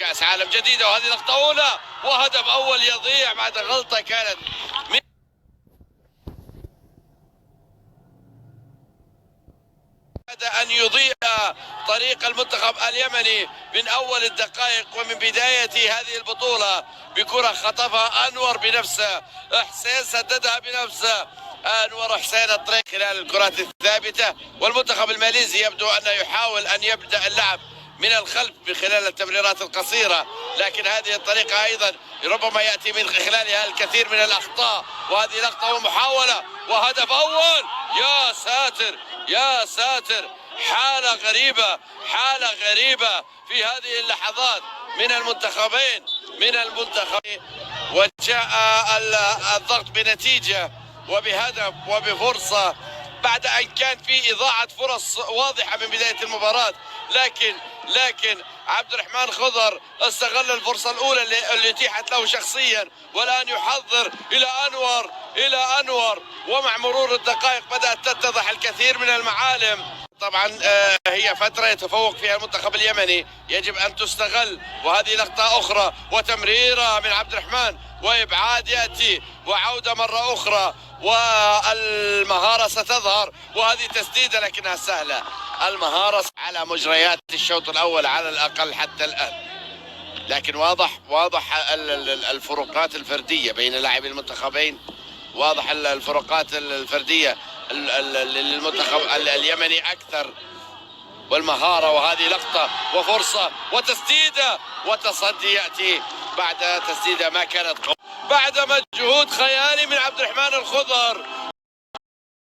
كأس عالم جديدة. وهذه لقطة أولى وهدف أول يضيع بعد غلطة كانت أن يضيء طريق المنتخب اليمني من أول الدقائق ومن بداية هذه البطولة بكرة خطفها أنور بنفسه، حسين سددها بنفسه، أنور حسين الطريق خلال الكرات الثابتة. والمنتخب الماليزي يبدو أنه يحاول أن يبدأ اللعب من الخلف من خلال التمريرات القصيرة، لكن هذه الطريقة أيضا ربما يأتي من خلالها الكثير من الأخطاء. وهذه لقطة ومحاولة وهدف أول. يا ساتر يا ساتر، حالة غريبة، حالة غريبة في هذه اللحظات من المنتخبين وجاء الضغط بنتيجة وبهدف وبفرصة بعد أن كان في إضاعة فرص واضحة من بداية المباراة. لكن عبد الرحمن خضر استغل الفرصة الأولى اللي اتيحت له شخصيا، والآن يحضر إلى أنور ومع مرور الدقائق بدأت تتضح الكثير من المعالم. طبعا هي فترة يتفوق فيها المنتخب اليمني يجب أن تستغل. وهذه لقطة أخرى وتمريرة من عبد الرحمن وإبعاد يأتي وعودة مرة أخرى والمهارة ستظهر. وهذه تسديدة لكنها سهلة. المهارة على مجريات الشوط الأول على الأقل حتى الآن، لكن واضح الفروقات الفردية بين لاعبي المنتخبين، واضح الفروقات الفردية للمنتخب اليمني أكثر والمهارة. وهذه لقطة وفرصة وتسديدة وتصدي يأتي بعد تسديدة ما كانت بعد مجهود خيالي من عبد الرحمن الخضر